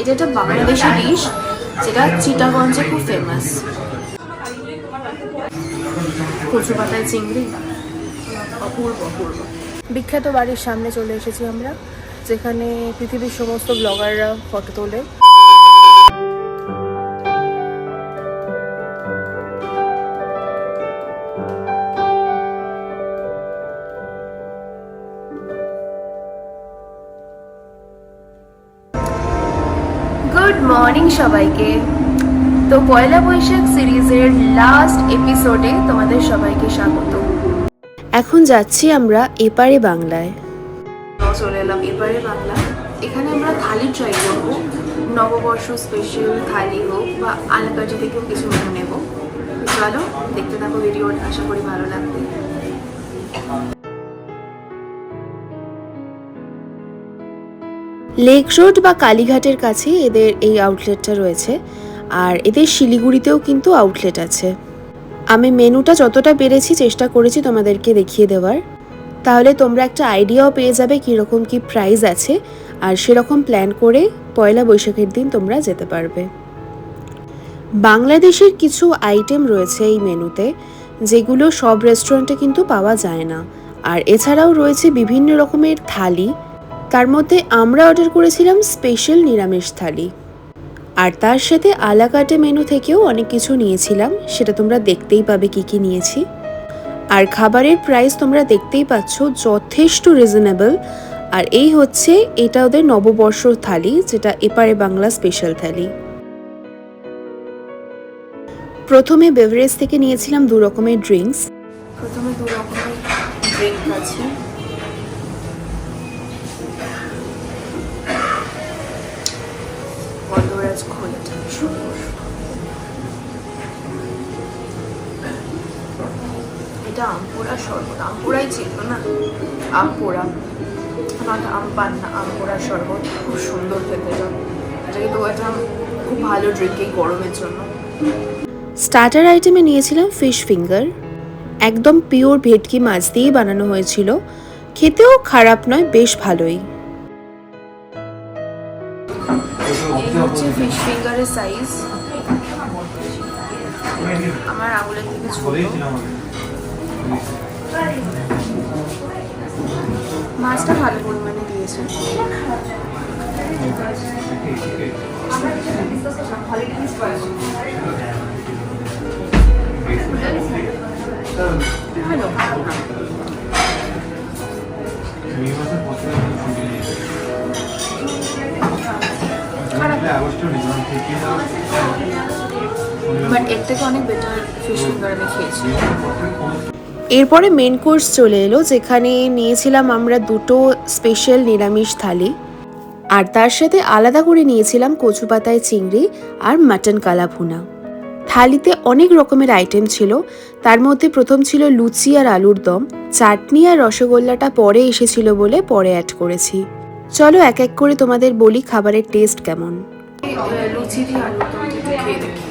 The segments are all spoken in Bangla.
এটা একটা বাংলাদেশি ডিশ যেটা চিটাগঞ্জে খুব ফেমাস। কচু পাতায় চিংড়ি, অপূর্ব অপূর্ব। বিখ্যাত বাড়ির সামনে চলে এসেছি আমরা, যেখানে পৃথিবীর সমস্ত ব্লগাররা ফটো তোলে। গুড মর্নিং সবাইকে। তো পয়লা বৈশাখ সিরিজের লাস্ট এপিসোডে তোমাদের সবাইকে স্বাগত। এখন যাচ্ছি আমরা এপারে বাংলায়। চলে এলাম এপারে বাংলা। এখানে আমরা থালি ট্রাই করব, নববর্ষ স্পেশাল থালি হোক বা আলাকাটি থেকেও কিছু মেনু নেব। চলো দেখতে থাকো ভিডিওটা, আশা করি ভালো লাগবে। লেক রোড বা কালীঘাটের কাছে এদের এই আউটলেটটা রয়েছে, আর এদের শিলিগুড়িতেও কিন্তু আউটলেট আছে। আমি মেনুটা যতটা পেরেছি চেষ্টা করেছি তোমাদেরকে দেখিয়ে দেওয়ার, তাহলে তোমরা একটা আইডিয়াও পেয়ে যাবে কীরকম কী প্রাইস আছে, আর সেরকম প্ল্যান করে পয়লা বৈশাখের দিন তোমরা যেতে পারবে। বাংলাদেশের কিছু আইটেম রয়েছে এই মেনুতে, যেগুলো সব রেস্টুরেন্টে কিন্তু পাওয়া যায় না। আর এছাড়াও রয়েছে বিভিন্ন রকমের থালি, তার মধ্যে আমরা অর্ডার করেছিলাম স্পেশাল নিরামিষ থালি। আর তার সাথে আলাকাটে মেনু থেকেও অনেক কিছু নিয়েছিলাম, সেটা তোমরা দেখতেই পাবে কি কি নিয়েছি। আর খাবারের প্রাইস তোমরা দেখতেই পাচ্ছ, যথেষ্ট রিজনেবল। আর এই হচ্ছে এটা ওদের নববর্ষ থালি, যেটা এপারে বাংলা স্পেশাল থালি। প্রথমে বেভারেজ থেকে নিয়েছিলাম 2 রকমের ড্রিঙ্কস। প্রথমে 2 রকমের ড্রিঙ্ক আছে। এটা আমপোড়া শরবত, আমপোড়াই ছিল না, আমপোড়া নয়তো আমপান না, আমপোড়া শরবত। খুব সুন্দর খেতে এটা, কিন্তু এটা খুব ভালো ড্রিঙ্ক এই গরমের জন্য। স্টার্টার আইটেমে নিয়েছিলাম ফিশ ফিঙ্গার, একদম পিওর ভেটকি মাছ দিয়েই বানানো হয়েছিল। খেতেও খারাপ নয়, বেশ ভালোই। এই হচ্ছে ফিশ ফিঙ্গারের সাইজ, আমার আঙুলের থেকে ছোট। মাছটা ভালো পরিমাণে দিয়েছে। ভালো। বাট এর থেকে অনেক বেটার ফিশ ফিঙ্গার আমি খেয়েছি। এরপরে মেন কোর্স চলে এলো, যেখানে নিয়েছিলাম আমরা 2টো স্পেশাল নিরামিষ থালি, আর তার সাথে আলাদা করে নিয়েছিলাম কচু পাতায় চিংড়ি আর মাটন কালা ভুনা। থালিতে অনেক রকমের আইটেম ছিল, তার মধ্যে প্রথম ছিল লুচি আর আলুর দম। চাটনি আর রসগোল্লাটা পরে এসেছিল বলে পরে অ্যাড করেছি। চলো এক এক করে তোমাদের বলি খাবারের টেস্ট কেমন। লুচি দিয়ে আলুর দম খেয়ে দেখি।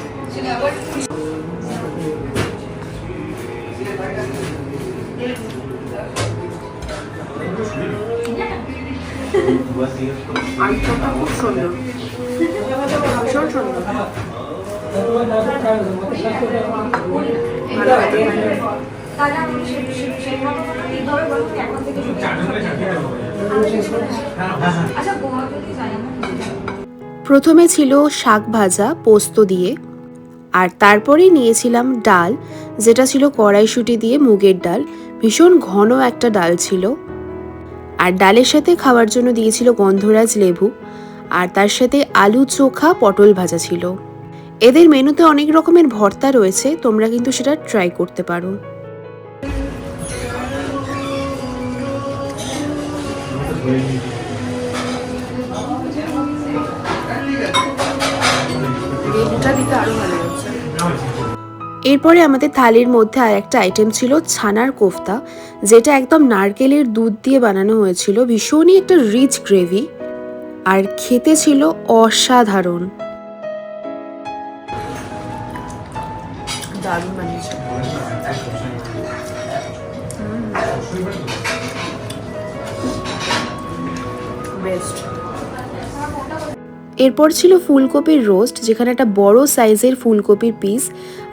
আইটেমটা খুব সুন্দর, ভীষণ সুন্দর, প্রথমে ছিল শাক ভাজা পোস্ত দিয়ে, আর তারপরে নিয়েছিলাম ডাল, যেটা ছিল কড়াইশুঁটি দিয়ে মুগের ডাল। ভীষণ ঘন একটা ডাল ছিল। আর ডালের সাথে খাওয়ার জন্য দিয়েছিল গন্ধরাজ লেবু, আর তার সাথে আলু চোখা পটল ভাজা ছিল। এদের মেনুতে অনেক রকমের ভর্তা রয়েছে, তোমরা কিন্তু সেটা ট্রাই করতে পারো। এরপরে আমাদের থালির মধ্যে আর একটা আইটেম ছিল ছানার কোফতা, যেটা একদম নারকেলের দুধ দিয়ে বানানো হয়েছিল। ভীষণই একটা রিচ গ্রেভি, আর খেতে ছিল অসাধারণ, দারুণ বানিয়েছে। বেস্ট। এরপর ছিল ফুলকপির রোস্ট, যেখানে একটা বড় সাইজের ফুলকপির পিস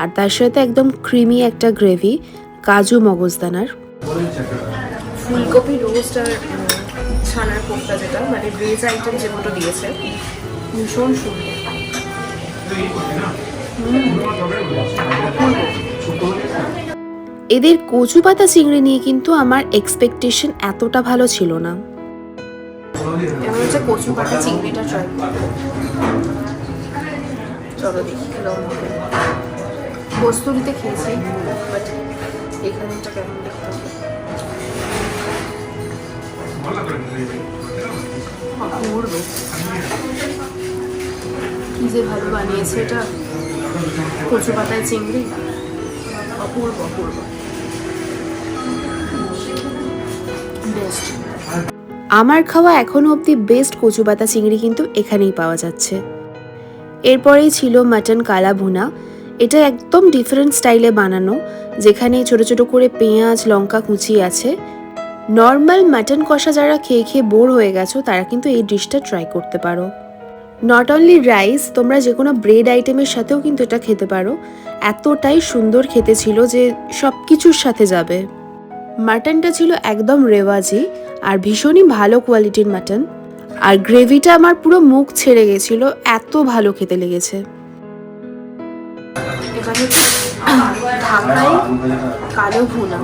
আর তার সাথে একদম ক্রিমি একটা গ্রেভি, কাজু মগজদানার। ফুলকপির রোস্ট আর ছানার কোফতা, যেটা মানে ভেজ আইটেম যেগুলো দিয়েছে, ভীষণ সুন্দর। এদের কচু পাতা চিংড়ি নিয়ে কিন্তু আমার এক্সপেকটেশন এতটা ভালো ছিল না। এবার হচ্ছে কচু পাতা চিংড়িটা ট্রাই করবো। চলো দেখি কস্তুরিতে খেয়েছি, বাট এখানেটা কেমন দেখতে হবে। অপূর্ব, কি যে ভালো বানিয়েছে এটা, কচু পাতায় চিংড়ি, অপূর্ব অপূর্ব, বেস্ট। আমার খাওয়া এখনো অবধি বেস্ট কচু পাতা চিংড়ি কিন্তু এখানেই পাওয়া যাচ্ছে। এরপরেই ছিল মাটন কালা ভুনা। এটা একদম ডিফারেন্ট স্টাইলে বানানো, যেখানে ছোট ছোট করে পেঁয়াজ লঙ্কা কুচি আছে। নর্মাল মাটন কষা যারা খেয়ে খেয়ে বোর হয়ে গেছো তারা কিন্তু এই ডিশটা ট্রাই করতে পারো। নট অনলি রাইস, তোমরা যে কোনো ব্রেড আইটেমের সাথেও কিন্তু এটা খেতে পারো। এতটাই সুন্দর খেতে ছিল যে সব কিছুর সাথে যাবে। মাটনটা ছিল একদম রেওয়াজি আর ভীষণই ভালো কোয়ালিটির মাটন, আর গ্রেভিটা আমার পুরো মুখ ছেড়ে গেছিল, এত ভালো খেতে লেগেছে। এবার হচ্ছে ঢাকায় কালো ভুনা।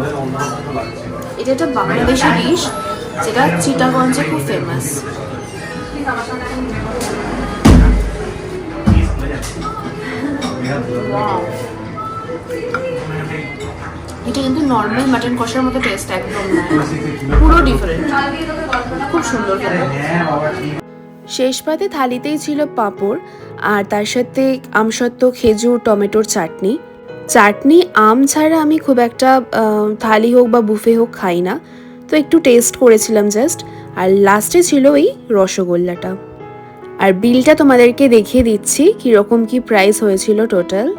এটা একটা বাংলাদেশি ডিশ যেটা চিটাগঞ্জে খুব ফেমাস। এটা কিন্তু নর্মাল মাটন কষার মতো টেস্ট একদম না, পুরো ডিফারেন্ট, খুব সুন্দর খেতে। শেষ পাতে থালিতেই ছিল পাঁপড় আর তার সাথে আমসত্ত্ব খেজুর টমেটোর চাটনি। চাটনি আম ছাড়া আমি খুব একটা থালি হোক বা বুফে হোক খাই না, তো একটু টেস্ট করেছিলাম জাস্ট। আর লাস্টে ছিল এই রসগোল্লাটা। আর বিলটা তোমাদেরকে দেখিয়ে দিচ্ছি কীরকম কি প্রাইস হয়েছিল টোটাল।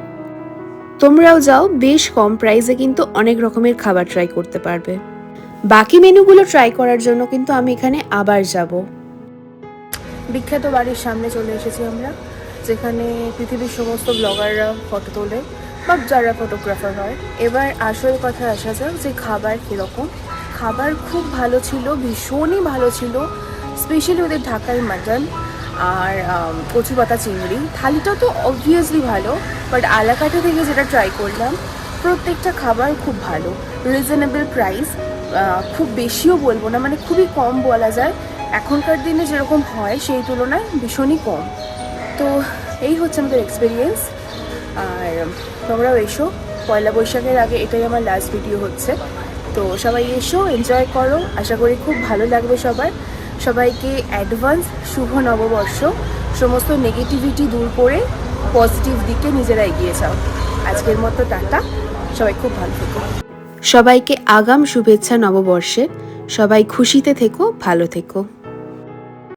তোমরাও যাও, বেশ কম প্রাইসে কিন্তু অনেক রকমের খাবার ট্রাই করতে পারবে। বাকি মেনুগুলো ট্রাই করার জন্য কিন্তু আমি এখানে আবার যাব। বিখ্যাত বাড়ির সামনে চলে এসেছি আমরা, যেখানে পৃথিবীর সমস্ত ব্লগাররা ফটো তোলে বা যারা ফটোগ্রাফার হয়। এবার আসল কথা আসা যাক যে খাবার কীরকম। খাবার খুব ভালো ছিল, ভীষণই ভালো ছিল, স্পেশালি ওদের ঢাকাই মাটন আর কচু পাতা চিংড়ি। থালিটা তো অবভিয়াসলি ভালো, বাট আলাকাটা থেকে যেটা ট্রাই করলাম প্রত্যেকটা খাবার খুব ভালো, রিজনেবল প্রাইস, খুব বেশিও বলবো না, মানে খুবই কম বলা যায়। এখনকার দিনে যেরকম হয় সেই তুলনায় ভীষণই কম। তো এই হচ্ছে আমাদের এক্সপিরিয়েন্স। আর তোমরাও এসো, পয়লা বৈশাখের আগে এটাই আমার লাস্ট ভিডিও হচ্ছে। তো সবাই এসো, এনজয় করো, আশা করি খুব ভালো লাগবে সবার। সবাইকে অ্যাডভান্স শুভ নববর্ষ। সমস্ত নেগেটিভিটি দূর করে পজিটিভ দিকে নিজেরা এগিয়ে যাও। আজকের মতো টাটা, সবাই খুব ভালো থেকো। সবাইকে আগাম শুভেচ্ছা নববর্ষের। সবাই খুশিতে থেকো, ভালো থেকো।